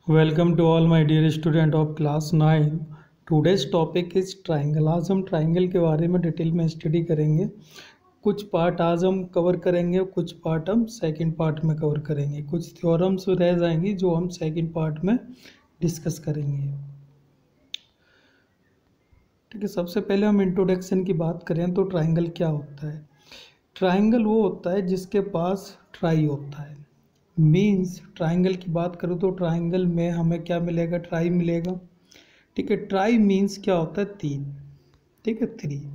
Welcome to all my dear student of class 9. Today's topic is triangle. आज हम triangle के बारे में डिटेल में स्टडी करेंगे। कुछ पार्ट आज हम कवर करेंगे, कुछ पार्ट हम सेकंड पार्ट में कवर करेंगे। कुछ थ्योरम्स रह जाएंगी जो हम सेकंड पार्ट में डिस्कस करेंगे। ठीक है, सबसे पहले हम इंट्रोडक्शन की बात करें तो ट्राइंगल क्या होता है। ट्राइंगल वो होता है जिसके पास ट्राई होता है। मीन्स ट्राइंगल की बात करूँ तो ट्राइंगल में हमें क्या मिलेगा, ट्राई मिलेगा। ठीक है, ट्राई मीन्स क्या होता है, तीन। ठीक है, थ्री।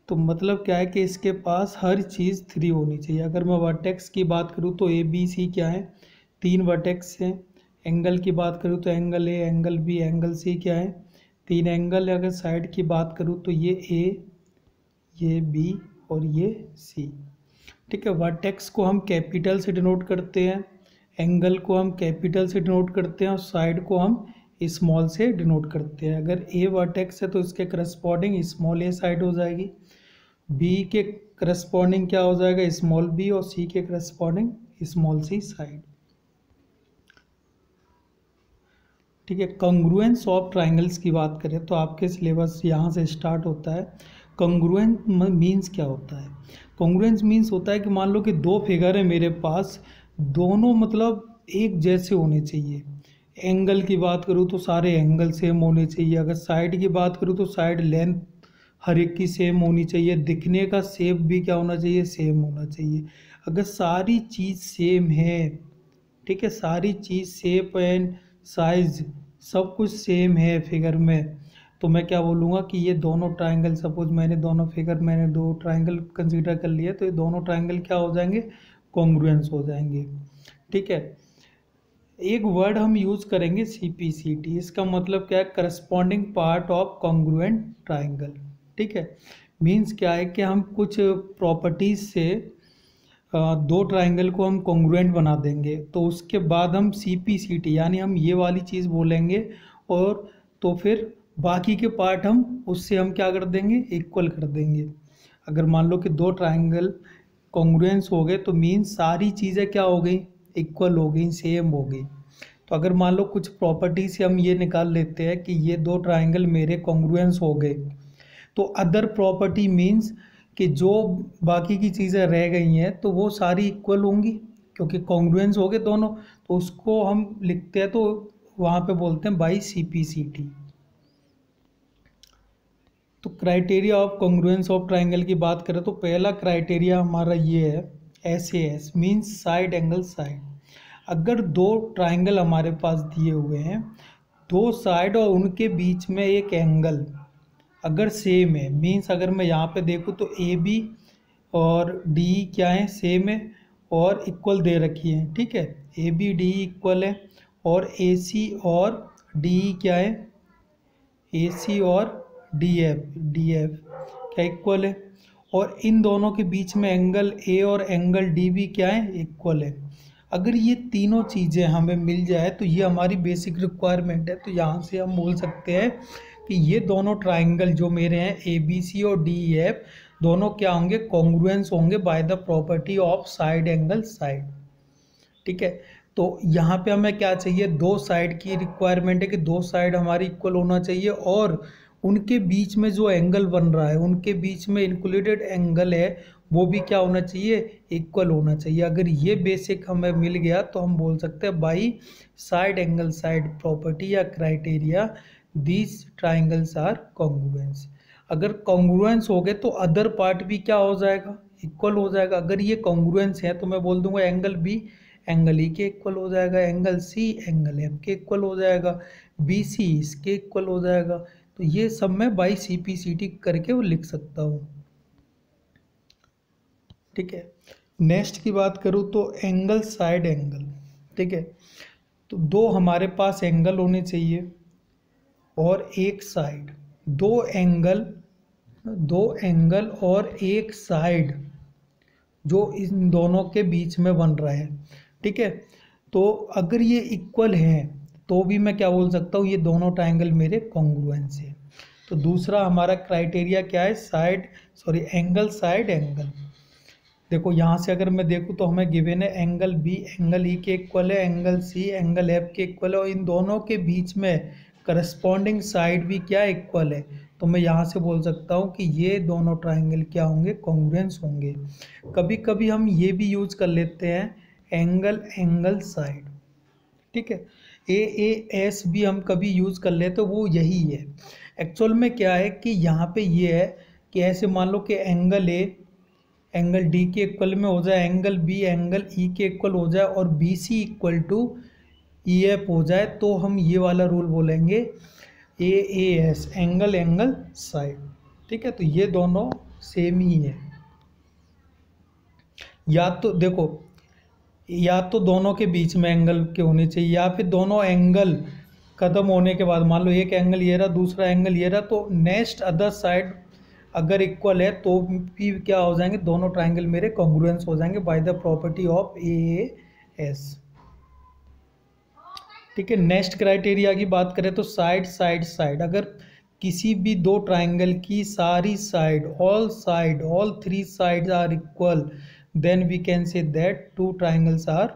तो मतलब क्या है कि इसके पास हर चीज़ थ्री होनी चाहिए। अगर मैं वर्टेक्स की बात करूँ तो ए बी सी क्या है, तीन वर्टेक्स हैं। एंगल की बात करूँ तो angle A, angle B, angle C क्या है, तीन एंगल है। अगर साइड की बात करूँ तो ये ए, ये बी और ये सी। ठीक है, वर्टेक्स को हम कैपिटल से डिनोट करते हैं, एंगल को हम कैपिटल से डिनोट करते हैं और साइड को हम स्मॉल से डिनोट करते हैं। अगर ए वर्टेक्स है तो इसके करस्पॉन्डिंग स्मॉल ए साइड हो जाएगी, बी के करस्पॉन्डिंग क्या हो जाएगा, स्मॉल बी, और सी के करस्पॉन्डिंग स्मॉल सी साइड। ठीक है, कॉन्ग्रुएंस ऑफ ट्राइंगल्स की बात करें तो आपके सिलेबस यहाँ से स्टार्ट होता है। कॉन्ग्रुएंस मीन्स क्या होता है, कॉन्ग्रुएंस मीन्स होता है कि मान लो कि दो फिगर है मेरे पास, दोनों मतलब एक जैसे होने चाहिए। एंगल की बात करूँ तो सारे एंगल सेम होने चाहिए। अगर साइड की बात करूँ तो साइड लेंथ हर एक की सेम होनी चाहिए। दिखने का शेप भी क्या होना चाहिए, सेम होना चाहिए। अगर सारी चीज़ सेम है, ठीक है, सारी चीज़ शेप एंड साइज सब कुछ सेम है फिगर में, तो मैं क्या बोलूँगा कि ये दोनों ट्राइंगल, सपोज मैंने दो ट्राइंगल कंसीडर कर लिए तो ये दोनों ट्राइंगल क्या हो जाएंगे, कॉन्ग्रुएंस हो जाएंगे। ठीक है, एक वर्ड हम यूज़ करेंगे CPCT। इसका मतलब क्या है, corresponding part of congruent triangle. ठीक है, मीन्स क्या है कि हम कुछ प्रॉपर्टीज से दो ट्राइंगल को हम कॉन्ग्रुएंट बना देंगे, तो उसके बाद हम CPCT यानी हम ये वाली चीज़ बोलेंगे, और तो फिर बाकी के पार्ट हम उससे हम क्या कर देंगे, इक्वल कर देंगे। अगर मान लो कि दो ट्राइंगल कॉन्ग्रुएंस हो गए तो मीन्स सारी चीज़ें क्या हो गई, इक्वल हो गई, सेम हो गई। तो अगर मान लो कुछ प्रॉपर्टी से हम ये निकाल लेते हैं कि ये दो ट्राइंगल मेरे कॉन्ग्रुएंस हो गए, तो अदर प्रॉपर्टी मीन्स कि जो बाकी की चीज़ें रह गई हैं तो वो सारी इक्वल होंगी, क्योंकि कॉन्ग्रुएंस हो गए दोनों। तो उसको हम लिखते हैं तो वहाँ पे बोलते हैं बाई CPCT। तो criteria of congruence of triangle की बात करें तो पहला क्राइटेरिया हमारा ये है, SAS means side angle side. अगर दो ट्राइंगल हमारे पास दिए हुए हैं, दो साइड और उनके बीच में एक एंगल अगर सेम है, मीन्स अगर मैं यहाँ पे देखूँ तो AB और DE क्या है, सेम है और इक्वल दे रखी है। ठीक है, AB DE इक्वल है, और AC और DE क्या है, AC और DF क्या इक्वल है, और इन दोनों के बीच में एंगल A और एंगल D भी क्या है, इक्वल है। अगर ये तीनों चीज़ें हमें मिल जाए तो ये हमारी बेसिक रिक्वायरमेंट है। तो यहाँ से हम बोल सकते हैं कि ये दोनों ट्राइंगल जो मेरे हैं ABC और DEF, दोनों क्या होंगे, कॉन्ग्रुएंस होंगे by the property of side angle side. ठीक है, तो यहाँ पे हमें क्या चाहिए, दो साइड की रिक्वायरमेंट है कि दो साइड हमारी इक्वल होना चाहिए, और उनके बीच में जो एंगल बन रहा है, उनके बीच में इंक्लूडेड एंगल है, वो भी क्या होना चाहिए, इक्वल होना चाहिए। अगर ये बेसिक हमें मिल गया तो हम बोल सकते हैं by side angle side property या criteria these triangles are congruence. अगर कॉन्ग्रुएंस हो गए तो अदर पार्ट भी क्या हो जाएगा, इक्वल हो जाएगा। अगर ये कॉन्ग्रुएंस है तो मैं बोल दूंगा एंगल B एंगल E के इक्वल हो जाएगा, एंगल C एंगल F के इक्वल हो जाएगा, BC इसके इक्वल हो जाएगा। तो ये सब मैं बाई CPCT करके वो लिख सकता हूँ। ठीक है, नेक्स्ट की बात करूँ तो एंगल साइड एंगल। ठीक है, तो दो हमारे पास एंगल होने चाहिए और एक साइड, दो एंगल और एक साइड जो इन दोनों के बीच में बन रहा है। ठीक है, तो अगर ये इक्वल है तो भी मैं क्या बोल सकता हूँ, ये दोनों ट्राइंगल मेरे कॉन्ग्रुएंस है। तो दूसरा हमारा क्राइटेरिया क्या है, एंगल साइड एंगल। देखो यहाँ से अगर मैं देखूँ तो हमें गिवन है एंगल बी एंगल ई के इक्वल है, एंगल सी एंगल एफ के इक्वल है, और इन दोनों के बीच में करस्पॉन्डिंग साइड भी क्या इक्वल है। तो मैं यहाँ से बोल सकता हूँ कि ये दोनों ट्राइंगल क्या होंगे, कॉन्ग्रुएंस होंगे। कभी कभी हम ये भी यूज कर लेते हैं एंगल एंगल साइड, ठीक है, AAS भी हम कभी यूज़ कर ले तो वो यही है। एक्चुअल में क्या है कि यहाँ पे ये है कि ऐसे मान लो कि एंगल ए एंगल डी के इक्वल में हो जाए, एंगल बी एंगल ई के इक्वल हो जाए, और BC इक्वल टू EF हो जाए, तो हम ये वाला रूल बोलेंगे AAS, एंगल एंगल साइड। ठीक है, तो ये दोनों सेम ही है। या तो देखो, या तो दोनों के बीच में एंगल के होने चाहिए, या फिर दोनों एंगल खत्म होने के बाद, मान लो एक एंगल ये रहा दूसरा एंगल ये रहा, तो नेक्स्ट अदर साइड अगर इक्वल है तो भी क्या हो जाएंगे, दोनों ट्राइंगल मेरे कॉन्ग्रुएंस हो जाएंगे by the property of AAS। ठीक है, नेक्स्ट क्राइटेरिया की बात करें तो साइड साइड साइड, अगर किसी भी दो ट्राइंगल की सारी side, all three sides are equal, then we can say that two triangles are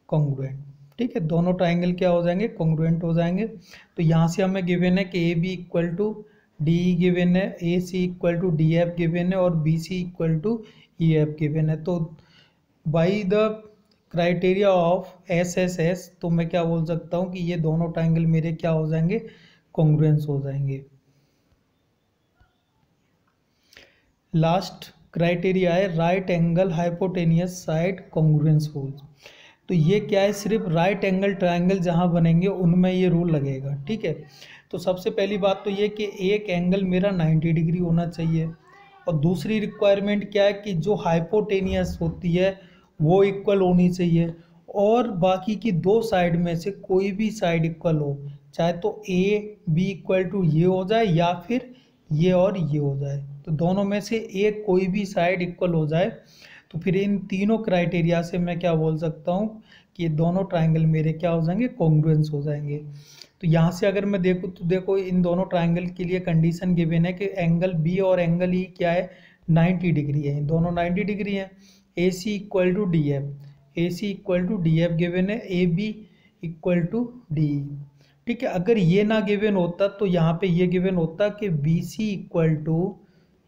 congruent. ठीक है, दोनों ट्राइंगल क्या हो जाएंगे, कॉन्ग्रुएंट हो जाएंगे। तो यहाँ से हमें गिवन है कि AB equal to DE given है, AC equal to DF given है, और BC equal to EF given है। तो by the criteria of SSS, तो मैं क्या बोल सकता हूँ कि ये दोनों ट्राइंगल मेरे क्या हो जाएंगे, कॉन्ग्रुएंस हो जाएंगे। लास्ट क्राइटेरिया है right angle hypotenuse side congruence rule. तो ये क्या है, सिर्फ राइट एंगल ट्राइंगल जहाँ बनेंगे उनमें ये रूल लगेगा। ठीक है, तो सबसे पहली बात तो ये कि एक एंगल मेरा 90 डिग्री होना चाहिए, और दूसरी रिक्वायरमेंट क्या है कि जो हाइपोटेनियस होती है वो इक्वल होनी चाहिए, और बाकी की दो साइड में से कोई भी साइड इक्वल हो, चाहे तो AB इक्वल टू ये हो जाए या फिर ये और ये हो जाए, तो दोनों में से एक कोई भी साइड इक्वल हो जाए, तो फिर इन तीनों क्राइटेरिया से मैं क्या बोल सकता हूँ कि ये दोनों ट्राइंगल मेरे क्या हो जाएंगे, कॉन्ग्रुएंस हो जाएंगे। तो यहाँ से अगर मैं देखूँ तो देखो इन दोनों ट्राइंगल के लिए कंडीशन गिवन है कि एंगल B और एंगल E क्या है, 90 डिग्री है, दोनों 90 डिग्री है। AC equal to DF, AC equal to DF given है, AB इक्वल टू DE। ठीक है, अगर ये ना गिवन होता तो यहाँ पे ये गिवन होता कि BC इक्वल टू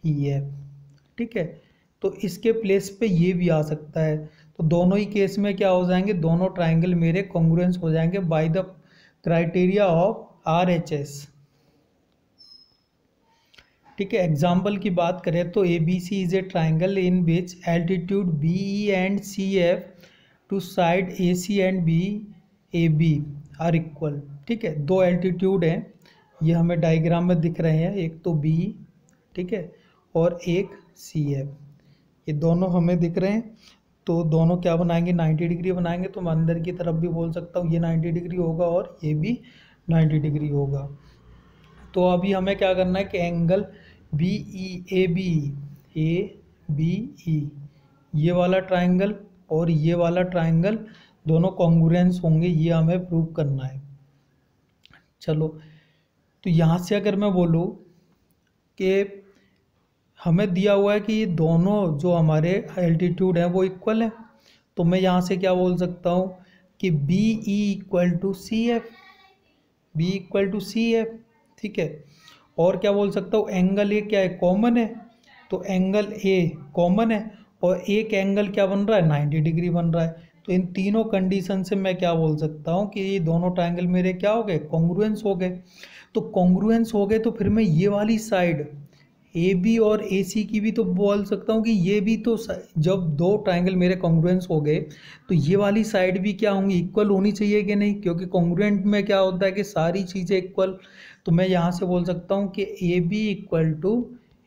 EF। ठीक है, तो इसके प्लेस पे ये भी आ सकता है, तो दोनों ही केस में क्या हो जाएंगे, दोनों ट्राइंगल मेरे कॉन्ग्रुएंस हो जाएंगे by the criteria of RHS। ठीक है, एग्जाम्पल की बात करें तो ABC is a triangle in which altitude BE and CF to side AC and AB are equal. ठीक है, दो एल्टीट्यूड हैं, ये हमें डायग्राम में दिख रहे हैं, एक तो BE, ठीक है, और एक CF, ये दोनों हमें दिख रहे हैं। तो दोनों क्या बनाएंगे, 90 डिग्री बनाएंगे, तो मैं अंदर की तरफ भी बोल सकता हूँ ये 90 डिग्री होगा और ये भी 90 डिग्री होगा। तो अभी हमें क्या करना है कि एंगल ABE ये वाला ट्राइंगल और ये वाला ट्राइंगल दोनों कॉन्ग्रुएंस होंगे, ये हमें प्रूव करना है। चलो, तो यहाँ से अगर मैं बोलूँ कि हमें दिया हुआ है कि ये दोनों जो हमारे एल्टीट्यूड हैं वो इक्वल है, तो मैं यहाँ से क्या बोल सकता हूँ कि BE equal to CF, B equal to CF। ठीक है, और क्या बोल सकता हूँ, एंगल ए क्या है, कॉमन है, तो एंगल A कॉमन है, और एक एंगल क्या बन रहा है, 90 डिग्री बन रहा है। तो इन तीनों कंडीशन से मैं क्या बोल सकता हूँ कि ये दोनों ट्राइंगल मेरे क्या हो गए, कॉन्ग्रुएंस हो गए। तो कॉन्ग्रुएंस हो गए तो फिर मैं ये वाली साइड AB और AC की भी तो बोल सकता हूँ कि ये भी तो, जब दो ट्राइंगल मेरे कॉन्ग्रुएंस हो गए तो ये वाली साइड भी क्या होंगी, इक्वल होनी चाहिए कि नहीं, क्योंकि कॉन्ग्रुएंट में क्या होता है कि सारी चीज़ें इक्वल। तो मैं यहाँ से बोल सकता हूँ कि AB equal to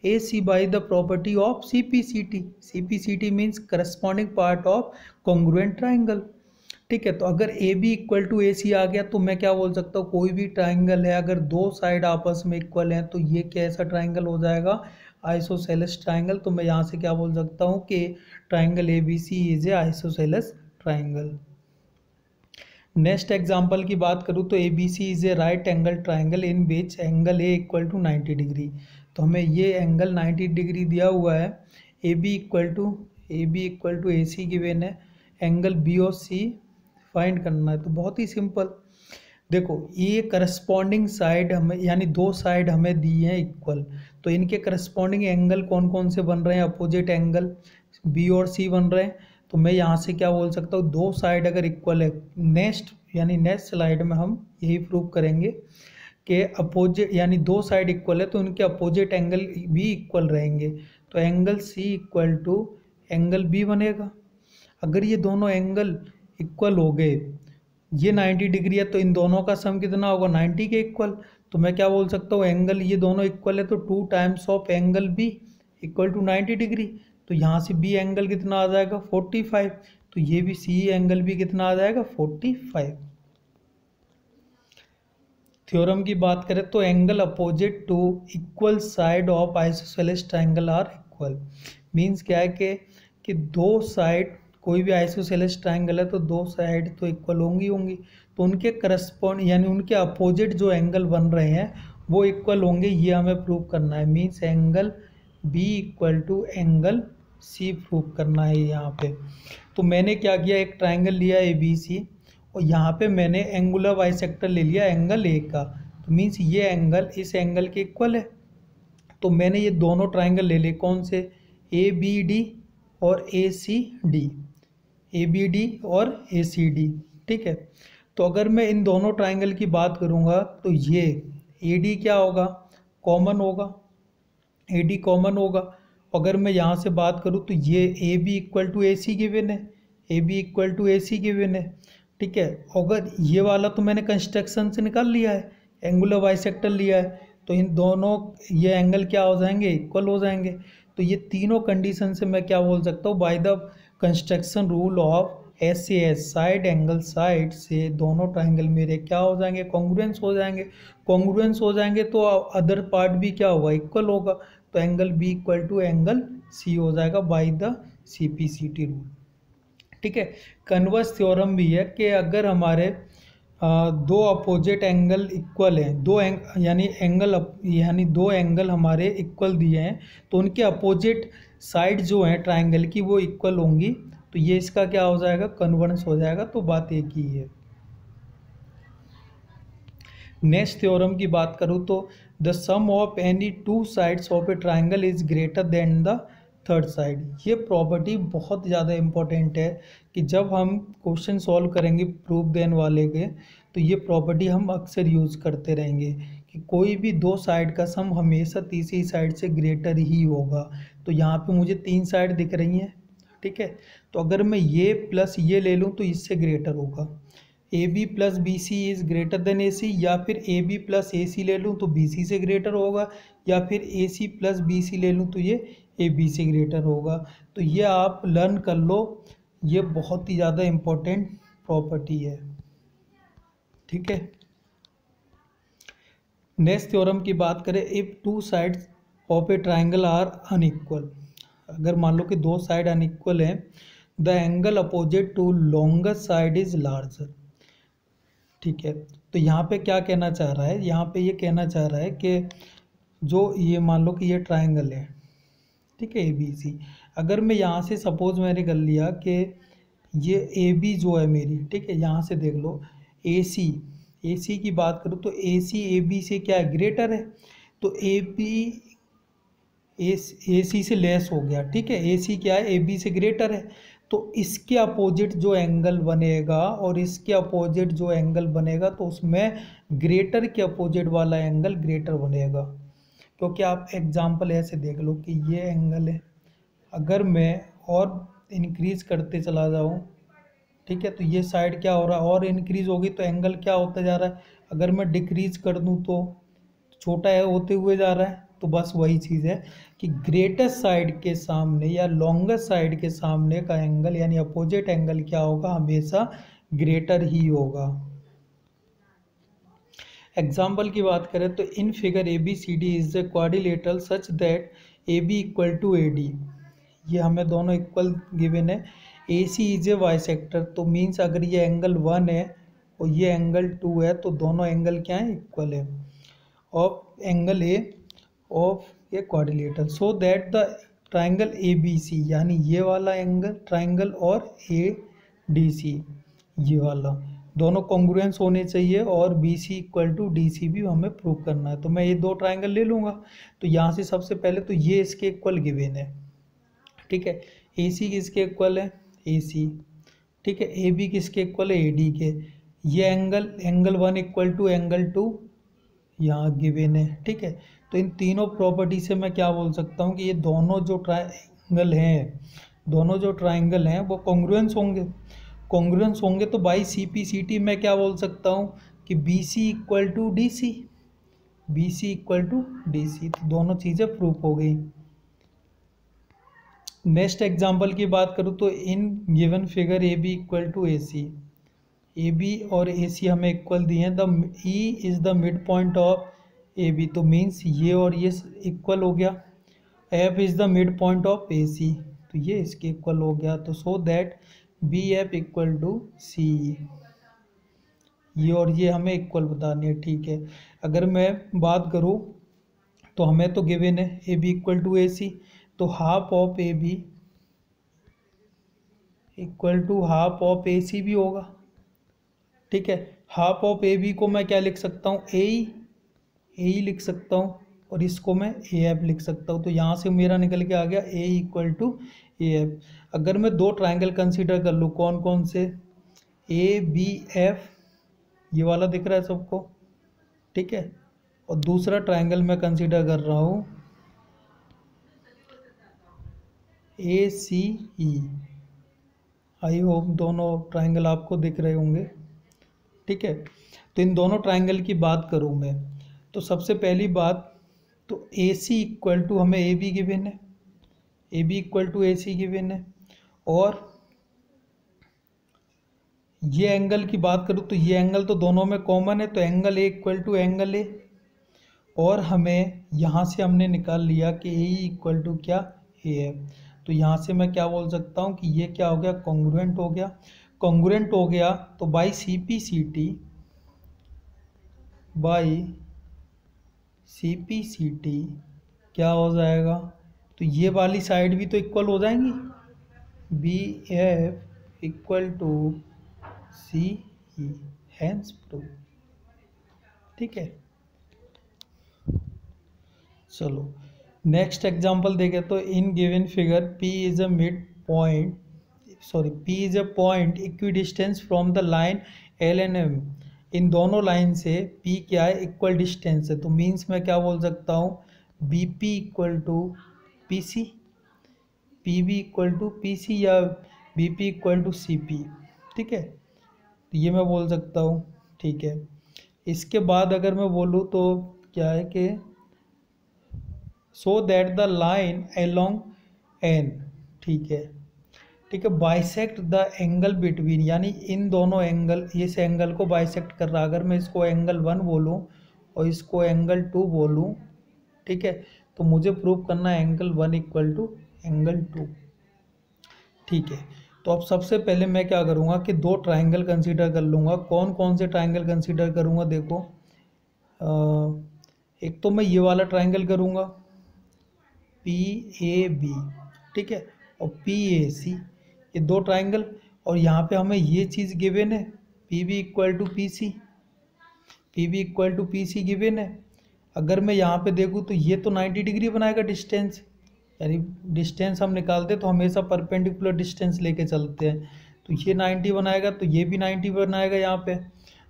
AC by the property of CPCT। CPCT means corresponding part of congruent triangle. ठीक है, तो अगर AB इक्वल टू AC आ गया तो मैं क्या बोल सकता हूँ, कोई भी ट्राइंगल है अगर दो साइड आपस में इक्वल हैं तो ये कैसा ट्राइंगल हो जाएगा, आइसोसेलेस ट्राइंगल। तो मैं यहाँ से क्या बोल सकता हूँ कि triangle ABC is a isosceles triangle. Next example की बात करूँ तो ABC is a right angle triangle in which angle A equal to 90 degree. तो हमें ये एंगल 90 डिग्री दिया हुआ है, AB equal to A B equal to A C given है, एंगल बी और सी फाइंड करना है। तो बहुत ही सिंपल, देखो ये करस्पॉन्डिंग साइड हमें, यानी दो साइड हमें दी हैं इक्वल, तो इनके करस्पॉन्डिंग एंगल कौन कौन से बन रहे हैं, अपोजिट एंगल बी और सी बन रहे हैं। तो मैं यहाँ से क्या बोल सकता हूँ, दो साइड अगर इक्वल है, नेक्स्ट स्लाइड में हम यही प्रूव करेंगे कि अपोजिट, यानी दो साइड इक्वल है तो उनके अपोजिट एंगल भी इक्वल रहेंगे। तो angle C equal to angle B बनेगा। अगर ये दोनों एंगल इक्वल हो गए, ये 90 डिग्री है तो इन दोनों का सम कितना होगा, 90 के इक्वल। तो मैं क्या बोल सकता हूँ, एंगल ये दोनों इक्वल है तो 2 times of angle B equal to 90 degree. तो यहाँ से बी एंगल कितना आ जाएगा, 45। तो ये भी सी एंगल भी कितना आ जाएगा, 45। थ्योरम की बात करें तो angle opposite to equal side of isosceles triangle are equal. Means क्या है कि दो साइड, कोई भी आइसोसेलेस ट्रायंगल है तो दो साइड तो इक्वल होंगी। तो उनके करस्पॉन्ड, यानी उनके अपोजिट जो एंगल बन रहे हैं वो इक्वल होंगे, ये हमें प्रूव करना है। Means angle B equal to angle C prove करना है यहाँ पे। तो मैंने क्या किया, एक ट्रायंगल लिया ए बी सी और यहाँ पे मैंने एंगुलर बाइसेक्टर ले लिया एंगल ए का। तो मीन्स ये एंगल इस एंगल के इक्वल है। तो मैंने ये दोनों ट्रायंगल ले लिए, कौन से, ए बी डी और A C D, A B D और ए सी डी, ठीक है। तो अगर मैं इन दोनों ट्रायंगल की बात करूँगा तो ये ए डी क्या होगा, कॉमन होगा, ए डी कॉमन होगा। अगर मैं यहाँ से बात करूँ तो ये A B equal to A C given है, A B equal to A C given है, ठीक है। अगर ये वाला तो मैंने कंस्ट्रक्शन से निकाल लिया है, एंगुलर बाइसेक्टर लिया है, तो इन दोनों ये एंगल क्या हो जाएंगे, इक्वल हो जाएंगे। तो ये तीनों कंडीशन से मैं क्या बोल सकता हूँ, by the construction rule of SAS side angle side से दोनों ट्रायंगल मेरे क्या हो जाएंगे, कॉन्ग्रुएंस हो जाएंगे। कॉन्ग्रुएंस हो जाएंगे तो अदर पार्ट भी क्या होगा, इक्वल होगा। तो angle B equal to angle C हो जाएगा बाय द CPCT रूल, ठीक है। कन्वर्स थ्योरम भी है कि अगर हमारे दो अपोजिट एंगल इक्वल हैं, यानी दो एंगल हमारे इक्वल दिए हैं तो उनके अपोजिट साइड जो हैं ट्रायंगल की वो इक्वल होंगी। तो ये इसका क्या हो जाएगा, कन्वर्जेंस हो जाएगा। तो बात एक ही है। नेक्स्ट थ्योरम की बात करूँ तो the sum of any two sides of a triangle is greater than the third side. ये प्रॉपर्टी बहुत ज़्यादा इम्पोर्टेंट है कि जब हम क्वेश्चन सॉल्व करेंगे प्रूफ देने वाले के, तो ये प्रॉपर्टी हम अक्सर यूज़ करते रहेंगे कि कोई भी दो साइड का सम हमेशा तीसरी साइड से ग्रेटर ही होगा। तो यहाँ पे मुझे तीन साइड दिख रही हैं, ठीक है। तो अगर मैं ये प्लस ये ले लूँ तो इससे ग्रेटर होगा। A B plus B C is greater than A C, या फिर ए बी प्लस ए सी ले लूँ तो बी सी से ग्रेटर होगा, या फिर ए सी प्लस बी सी ले लूँ तो ये ए बी से ग्रेटर होगा। तो ये आप लर्न कर लो, ये बहुत ही ज़्यादा इम्पोर्टेंट प्रॉपर्टी है, ठीक है। नेक्स्ट थ्योरम की बात करें, if two sides of a triangle are unequal. अगर मान लो कि दो साइड अनइक्वल हैं, the angle opposite to longer side is larger, ठीक है। तो यहाँ पे क्या कहना चाह रहा है, यहाँ पे ये कहना चाह रहा है कि जो ये मान लो कि ये ट्राइंगल है, ठीक है, ए बी सी। अगर मैं यहाँ से सपोज मैंने कर लिया कि ये ए बी जो है मेरी, ठीक है, यहाँ से देख लो ए सी की बात करूँ तो ए सी ए बी से क्या है, ग्रेटर है। तो ए बी ए सी से लेस हो गया, ठीक है। ए सी क्या है, ए बी से ग्रेटर है। तो इसके अपोजिट जो एंगल बनेगा और इसके अपोजिट जो एंगल बनेगा तो उसमें ग्रेटर के अपोजिट वाला एंगल ग्रेटर बनेगा। क्योंकि आप एग्जांपल ऐसे देख लो कि ये एंगल है, अगर मैं और इंक्रीज करते चला जाऊँ, ठीक है, तो ये साइड क्या हो रहा है, और इंक्रीज होगी तो एंगल क्या होता जा रहा है। अगर मैं डिक्रीज कर दूँ तो छोटा है होते हुए जा रहा है। तो बस वही चीज़ है कि ग्रेटेस्ट साइड के सामने या लॉन्गेस्ट साइड के सामने का एंगल यानी अपोजिट एंगल क्या होगा, हमेशा ग्रेटर ही होगा। एग्जाम्पल की बात करें तो in figure A B C D is a quadrilateral such that A B equal to A D. ये हमें दोनों इक्वल गिवन है। A C is a bisector, तो मीन्स अगर ये एंगल 1 है और ये एंगल 2 है तो दोनों एंगल क्या है, इक्वल है। और angle A of a quadrilateral so that the triangle A B C, यानी ये वाला एंगल ट्राइंगल और ए डी सी ये वाला, दोनों कॉन्ग्रुएंस होने चाहिए और B C equal to D C भी हमें प्रूव करना है। तो मैं ये दो ट्राइंगल ले लूँगा। तो यहाँ से सबसे पहले तो ये इसके इक्वल गिवन है, ठीक है। ए सी किसके इक्वल है, ए सी, ठीक है। ए बी किसके इक्वल है, ए डी के। ये angle one equal to angle two यहाँ गिवन है, ठीक है। तो इन तीनों प्रॉपर्टी से मैं क्या बोल सकता हूँ कि ये दोनों जो ट्राइंगल हैं वो कॉन्ग्रुएंस होंगे। कॉन्ग्रुएंस होंगे तो by C P C T मैं क्या बोल सकता हूँ कि B C equal to D C, B C equal to D C. तो दोनों चीज़ें प्रूफ हो गई। नेक्स्ट एग्जांपल की बात करूँ तो इन given figure A B equal to A C, A B और ए सी हमें इक्वल दिए हैं। The E is the mid point of A B, तो मीन्स ये और ये इक्वल हो गया। F is the mid point of A C, तो ये इसके इक्वल हो गया। तो so that B F equal to C, ये और ये हमें इक्वल बतानी है, ठीक है। अगर मैं बात करूँ तो हमें तो गिवन है A B equal to A C, तो half of A B equal to half of A C भी होगा, ठीक है। हाफ ऑफ ए बी को मैं क्या लिख सकता हूँ, ए लिख सकता हूँ और इसको मैं ए एफ लिख सकता हूँ। तो यहाँ से मेरा निकल के आ गया ए इक्वल टू ए एफ। अगर मैं दो ट्राइंगल कंसीडर कर लूँ, कौन कौन से, ए बी एफ, ये वाला दिख रहा है सबको, ठीक है। और दूसरा ट्राइंगल मैं कंसीडर कर रहा हूँ ए सी ई। आई होप दोनों ट्राइंगल आपको दिख रहे होंगे, ठीक है। तो इन दोनों ट्राइंगल की बात करूँ मैं, तो सबसे पहली बात तो ए सी इक्वल टू हमें ए बी गिवन है, A B equal to A C given है। और ये एंगल की बात करूँ तो ये एंगल तो दोनों में कॉमन है, तो angle A equal to angle A. और हमें यहाँ से हमने निकाल लिया कि ए इक्वल टू क्या, ए है। तो यहाँ से मैं क्या बोल सकता हूँ कि ये क्या हो गया, कॉन्ग्रुएंट हो गया। कॉन्ग्रुएंट हो गया तो by C P C T, क्या हो जाएगा, तो ये वाली साइड भी तो इक्वल हो जाएंगी, B F equal to C E, hence proof, ठीक है। चलो नेक्स्ट एग्जांपल देखें तो इन given figure P is a point equidistance from the line L and M। इन दोनों लाइन से P क्या है, इक्वल डिस्टेंस है। तो मीन्स मैं क्या बोल सकता हूँ, B P equal to P C, P B equal to P C या B P equal to C P, ठीक है। तो ये मैं बोल सकता हूँ, ठीक है। इसके बाद अगर मैं बोलूँ तो क्या है कि so that the line along N, ठीक है, ठीक है, बाइसेक्ट द एंगल बिटवीन, यानी इन दोनों एंगल, इस एंगल को बाइसेक्ट कर रहा। अगर मैं इसको एंगल 1 बोलूँ और इसको एंगल 2 बोलूँ, ठीक है, तो मुझे प्रूव करना है एंगल 1 इक्वल टू एंगल 2, ठीक है। तो अब सबसे पहले मैं क्या करूँगा कि दो ट्राइंगल कंसीडर कर लूँगा। कौन कौन से ट्राइंगल कंसीडर करूँगा, देखो एक तो मैं ये वाला ट्राइंगल करूँगा पी ए बी, ठीक है, और पी ए सी, ये दो ट्राइंगल। और यहाँ पे हमें ये चीज़ गिवन है P B equal to P C, P B equal to P C given है। अगर मैं यहाँ पे देखूँ तो ये तो 90 डिग्री बनाएगा डिस्टेंस, यानी डिस्टेंस हम निकालते तो हमेशा परपेंडिकुलर डिस्टेंस लेके चलते हैं। तो ये 90 बनाएगा तो ये भी 90 बनाएगा यहाँ पे।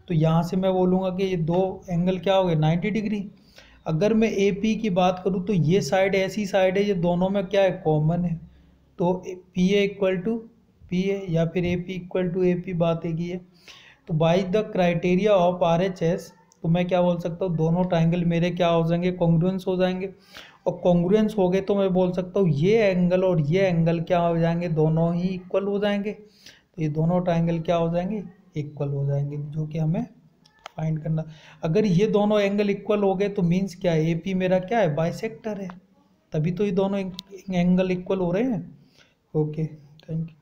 तो यहाँ से मैं बोलूँगा कि ये दो एंगल क्या हो गए, 90 डिग्री। अगर मैं ए पी की बात करूँ तो ये साइड ऐसी साइड है, ये दोनों में क्या है, कॉमन है। तो P A equal to P A या फिर A P equal to A P, बात एक ही है। तो by the criteria of R H S, तो मैं क्या बोल सकता हूँ, दोनों ट्राइंगल मेरे क्या हो जाएंगे, कॉन्ग्रुएंस हो जाएंगे। और कॉन्ग्रुएंस हो गए तो मैं बोल सकता हूँ ये एंगल और ये एंगल क्या हो जाएंगे, दोनों ही इक्वल हो जाएंगे। तो ये दोनों ट्राइंगल क्या हो जाएंगे, इक्वल हो जाएंगे, जो कि हमें फाइंड करना। अगर ये दोनों एंगल इक्वल हो गए तो मीन्स क्या है, ए पी मेरा क्या है, बाइसेक्टर है, तभी तो ये दोनों एंगल इक्वल हो रहे हैं। Okay, thank you.